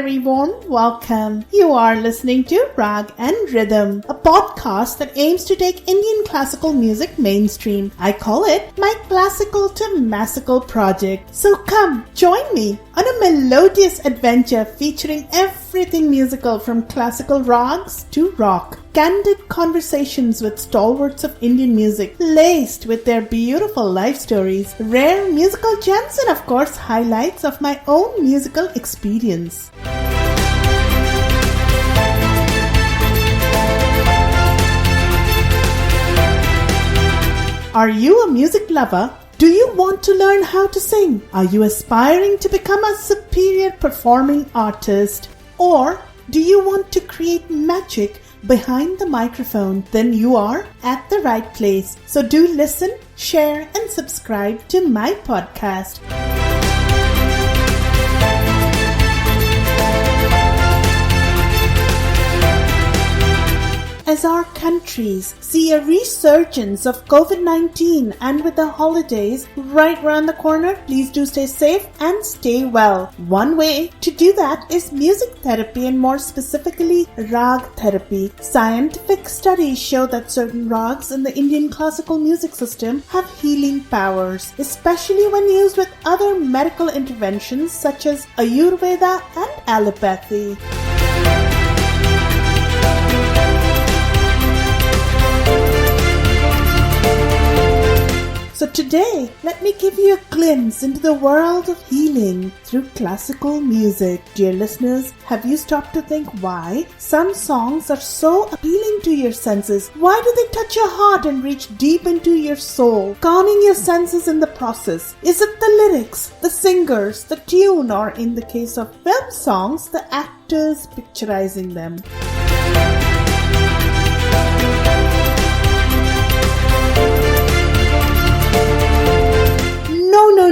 very warm welcome. You are listening to Rag and Rhythm, a podcast that aims to take Indian classical music mainstream. I call it my classical to massical project. So come, join me on a melodious adventure featuring everything musical from classical rags to rock. Candid conversations with stalwarts of Indian music, laced with their beautiful life stories, rare musical gems, and of course highlights of my own musical experience. Are you a music lover? Do you want to learn how to sing? Are you aspiring to become a superior performing artist? Or do you want to create magic behind the microphone? Then you are at the right place. So do listen, share, and subscribe to my podcast. As our countries see a resurgence of COVID-19 and with the holidays right around the corner, please do stay safe and stay well. One way to do that is music therapy, and more specifically Raag therapy. Scientific studies show that certain rags in the Indian classical music system have healing powers, especially when used with other medical interventions such as Ayurveda and allopathy. So today, let me give you a glimpse into the world of healing through classical music. Dear listeners, have you stopped to think why some songs are so appealing to your senses? Why do they touch your heart and reach deep into your soul, calming your senses in the process? Is it the lyrics, the singers, the tune, or in the case of film songs, the actors picturizing them?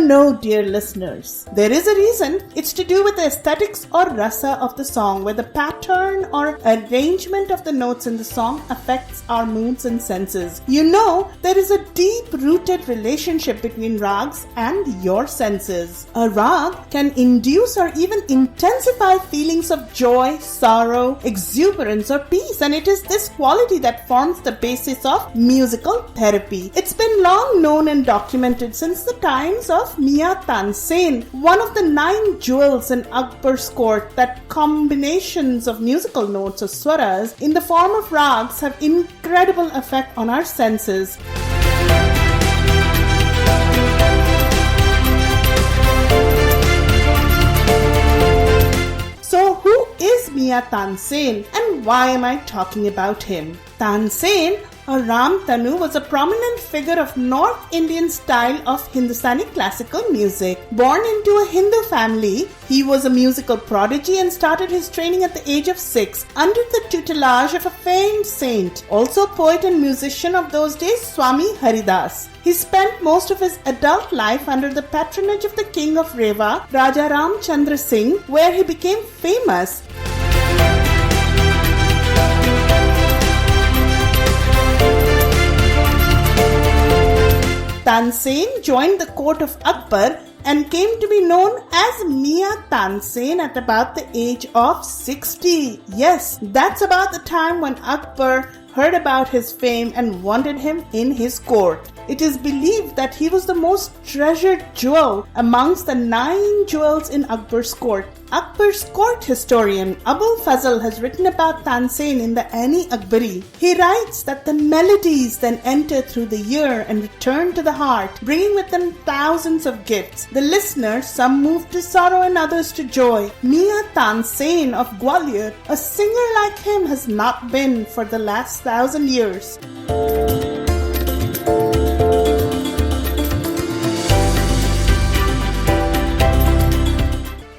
No, dear listeners. There is a reason. It's to do with the aesthetics or rasa of the song, where the pattern or arrangement of the notes in the song affects our moods and senses. You know, there is a deep-rooted relationship between rags and your senses. A rag can induce or even intensify feelings of joy, sorrow, exuberance, or peace, and it is this quality that forms the basis of musical therapy. It's been long known and documented since the times of Mia Tansen, one of the 9 jewels in Akbar's court, that combinations of musical notes or swaras in the form of rags have incredible effect on our senses. So who is Mia Tansen and why am I talking about him? Tansen or Ram Tanu was a prominent figure of North Indian style of Hindustani classical music. Born into a Hindu family, he was a musical prodigy and started his training at the age of 6 under the tutelage of a famed saint, also poet and musician of those days, Swami Haridas. He spent most of his adult life under the patronage of the king of Rewa, Raja Ram Chandra Singh, where he became famous. Tansen joined the court of Akbar and came to be known as Mia Tansen at about the age of 60. Yes, that's about the time when Akbar heard about his fame and wanted him in his court. It is believed that he was the most treasured jewel amongst the 9 jewels in Akbar's court. Akbar's court historian Abul Fazl has written about Tansen in the Ani-Akbari. He writes that the melodies then enter through the ear and return to the heart, bringing with them thousands of gifts. The listeners, some moved to sorrow and others to joy. Mia Tansen of Gwalior, a singer like him, has not been for the last 1,000 years.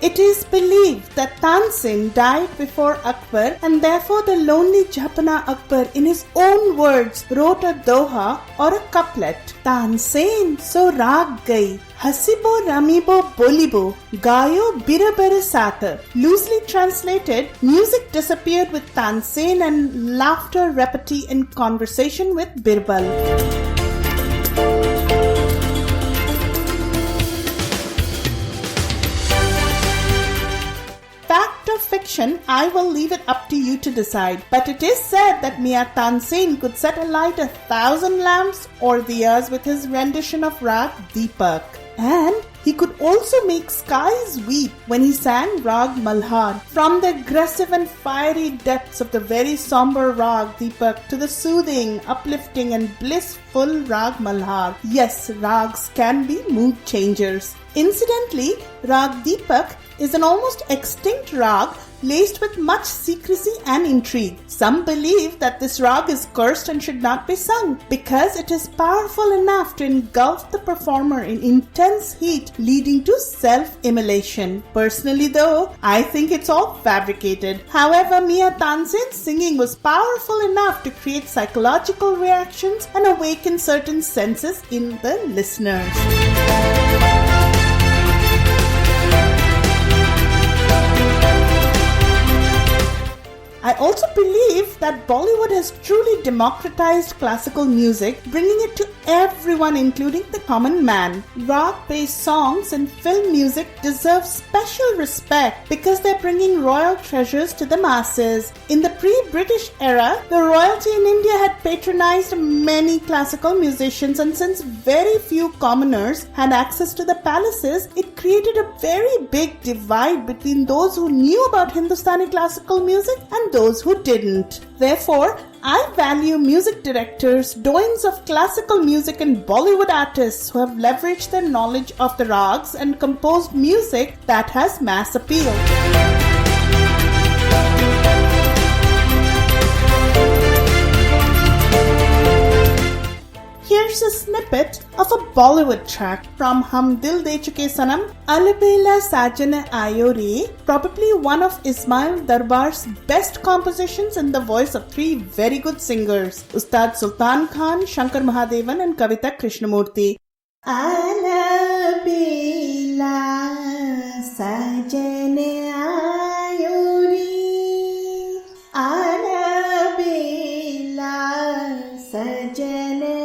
It is believed that Tansen died before Akbar, and therefore the lonely Japana Akbar in his own words wrote a doha or a couplet. Tansen so raag gai, hasibo ramibo bolibo, gayo birabara sata. Loosely translated, music disappeared with Tansen and laughter repartee in conversation with Birbal. fiction, I will leave it up to you to decide. But it is said that Mia Tansen could set alight 1,000 lamps or diyas with his rendition of Raag Deepak. And he could also make skies weep when he sang Raag Malhar. From the aggressive and fiery depths of the very somber Raag Deepak to the soothing, uplifting and blissful Raag Malhar. Yes, Raags can be mood changers. Incidentally, Raag Deepak is an almost extinct Raag laced with much secrecy and intrigue. Some believe that this Raag is cursed and should not be sung because it is powerful enough to engulf the performer in intense heat, leading to self-immolation. Personally though, I think it's all fabricated. However, Mia Tansen's singing was powerful enough to create psychological reactions and awaken certain senses in the listeners. I also believe that Bollywood has truly democratized classical music, bringing it to everyone including the common man. Raag-based songs and film music deserve special respect because they're bringing royal treasures to the masses. In the pre-British era, the royalty in India had patronized many classical musicians, and since very few commoners had access to the palaces, it created a very big divide between those who knew about Hindustani classical music and those who didn't. Therefore, I value music directors, doyens of classical music and Bollywood artists who have leveraged their knowledge of the Raags and composed music that has mass appeal. Here's a snippet of a Bollywood track from Hum Dil De Chuke Sanam, Alabela Sajana Ayore, probably one of Ismail Darbar's best compositions in the voice of three very good singers, Ustad Sultan Khan, Shankar Mahadevan and Kavita Krishnamurti. Alabela Sajana Ayore, Alabela Sajana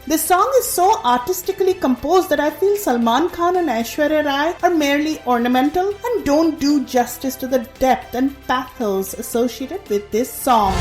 This song is so artistically composed that I feel Salman Khan and Aishwarya Rai are merely ornamental and don't do justice to the depth and pathos associated with this song.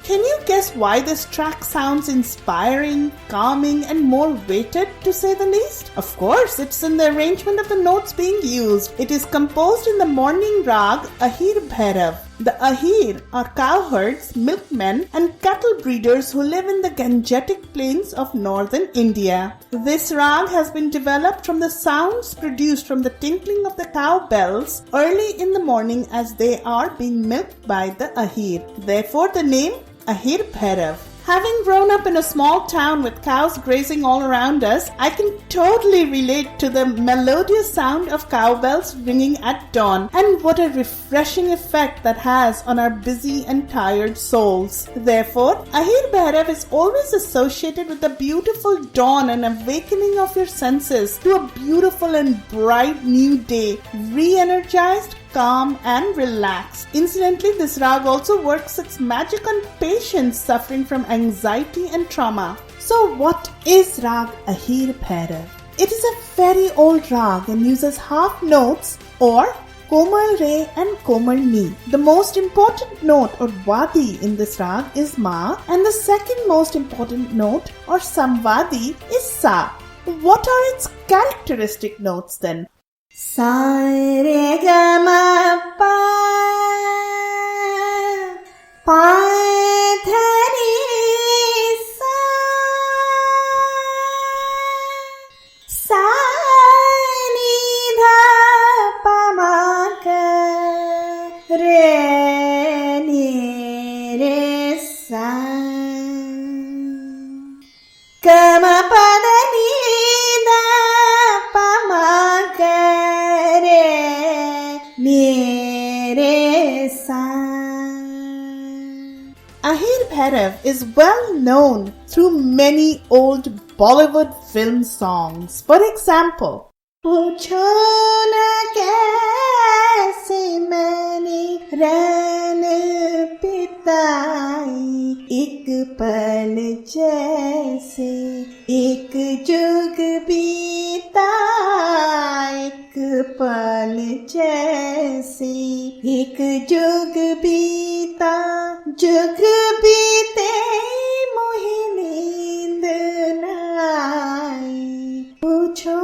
Can you guess why this track sounds inspiring, calming and more weighted, to say the least? Of course, it's in the arrangement of the notes being used. It is composed in the morning Raag Ahir Bhairav. The Ahir are cowherds, milkmen and cattle breeders who live in the Gangetic plains of northern India. This Raag has been developed from the sounds produced from the tinkling of the cow bells early in the morning as they are being milked by the Ahir. Therefore the name Ahir Bhairav. Having grown up in a small town with cows grazing all around us, I can totally relate to the melodious sound of cowbells ringing at dawn, and what a refreshing effect that has on our busy and tired souls. Therefore, Ahir Bhairav is always associated with the beautiful dawn and awakening of your senses to a beautiful and bright new day, re-energized, calm and relaxed. Incidentally, this Raag also works its magic on patients suffering from anxiety and trauma. So what is Raag Ahir Bhairav? It is a very old Raag and uses half notes or Komal Re and Komal Ni. The most important note or Vadi in this Raag is Ma, and the second most important note or Samvadi is Sa. What are its characteristic notes then? Sa re ga ma pa pa dha ni sa sa ni dha pa ma ka re ni re sa. Bhairav is well known through many old Bollywood film songs. For example, पूछो न कैसे मैंने रैन बिताई, एक पल जैसे एक जुग बीता, एक पल जैसे एक जुग बीता, जुग बीते मोहे नींद न आई, पूछो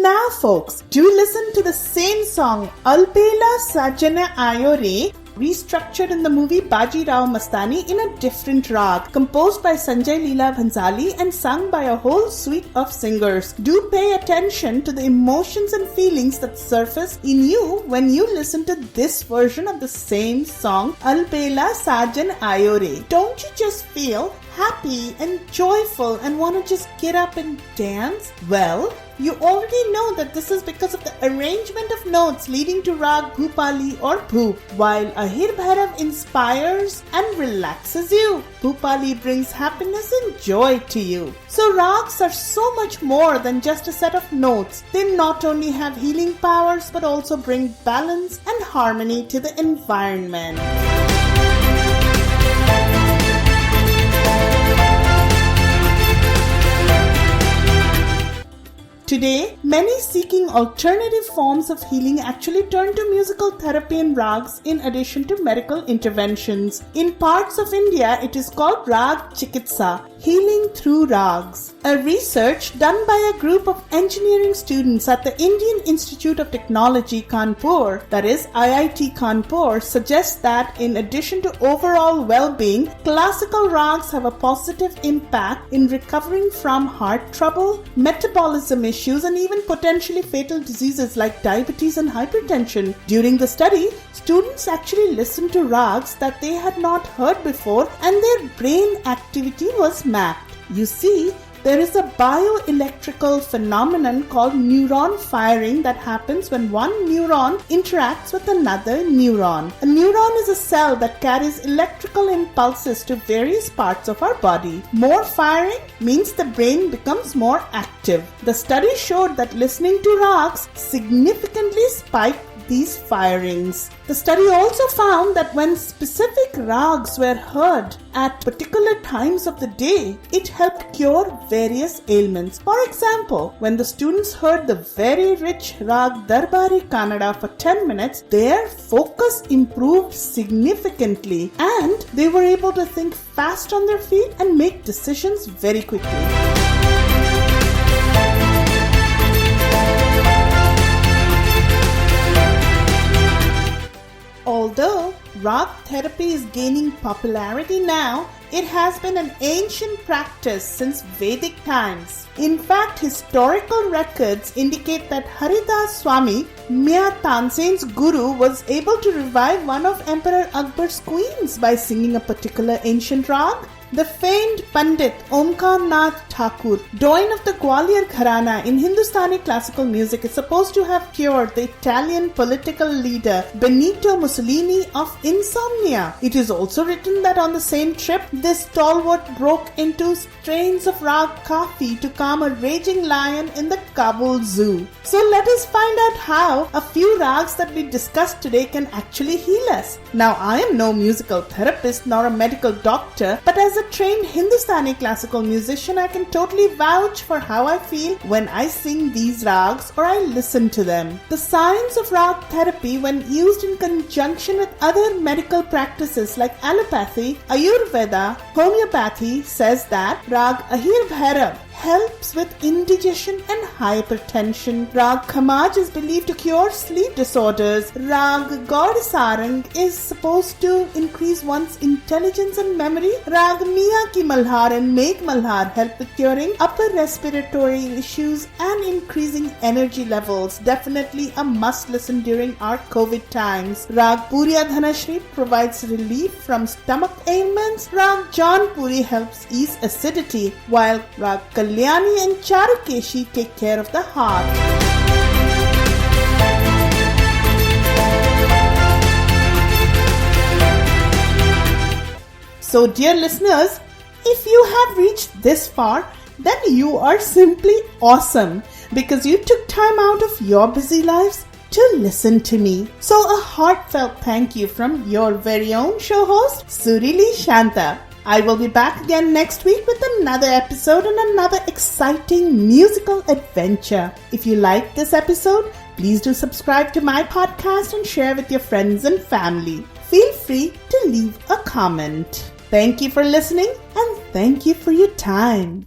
Now folks, do listen to the same song Alpela Sajana Ayore, restructured in the movie Baji Rao Mastani in a different raag, composed by Sanjay Leela Bhansali and sung by a whole suite of singers. Do pay attention to the emotions and feelings that surface in you when you listen to this version of the same song Alpela Sajan Ayore. Don't you just feel happy and joyful and want to just get up and dance? Well, you already know that this is because of the arrangement of notes leading to Raag Bhupali or Bhoop. While Ahir Bhairav inspires and relaxes you, Bhupali brings happiness and joy to you. So Raags are so much more than just a set of notes. They not only have healing powers but also bring balance and harmony to the environment. Today, many seeking alternative forms of healing actually turn to musical therapy and Raags in addition to medical interventions. In parts of India, it is called Raag Chikitsa, healing through Raags. A research done by a group of engineering students at the Indian Institute of Technology, Kanpur, that is IIT Kanpur, suggests that in addition to overall well-being, classical Raags have a positive impact in recovering from heart trouble, metabolism issues, and even potentially fatal diseases like diabetes and hypertension. During the study, students actually listened to Raags that they had not heard before and their brain activity was mapped. You see, there is a bioelectrical phenomenon called neuron firing that happens when one neuron interacts with another neuron. A neuron is a cell that carries electrical impulses to various parts of our body. More firing means the brain becomes more active. The study showed that listening to Raags significantly spiked these firings. The study also found that when specific Raags were heard at particular times of the day, it helped cure various ailments. For example, when the students heard the very rich Raag Darbari Kannada for 10 minutes, their focus improved significantly and they were able to think fast on their feet and make decisions very quickly. Although Raag therapy is gaining popularity now, it has been an ancient practice since Vedic times. In fact, historical records indicate that Haridas Swami, Mia Tansen's guru, was able to revive one of Emperor Akbar's queens by singing a particular ancient Raag. The famed Pandit Omkar Nath Thakur, Doyen of the Gwalior Gharana in Hindustani classical music, is supposed to have cured the Italian political leader Benito Mussolini of insomnia. It is also written that on the same trip, this stalwart broke into strains of Raag Kafi to calm a raging lion in the Kabul Zoo. So let us find out how a few Raags that we discussed today can actually heal us. Now, I am no musical therapist nor a medical doctor, but as a trained Hindustani classical musician, I can totally vouch for how I feel when I sing these Raags or I listen to them. The science of Raag therapy, when used in conjunction with other medical practices like allopathy, Ayurveda, homeopathy, says that Raag Ahir Bhairav helps with indigestion and hypertension. Raag Khamaj is believed to cure sleep disorders. Raag Gaud Sarang is supposed to increase one's intelligence and memory. Raag Miya Ki Malhar and Megh Malhar help with curing upper respiratory issues and increasing energy levels. Definitely a must listen during our COVID times. Raag Puriya Dhanashri provides relief from stomach ailments. Raag Jaunpuri helps ease acidity, while Raag Kalyani and Charukeshi take care of the heart. So dear listeners, if you have reached this far, then you are simply awesome because you took time out of your busy lives to listen to me. So a heartfelt thank you from your very own show host, Surili Shanta. I will be back again next week with another episode and another exciting musical adventure. If you liked this episode, please do subscribe to my podcast and share with your friends and family. Feel free to leave a comment. Thank you for listening and thank you for your time.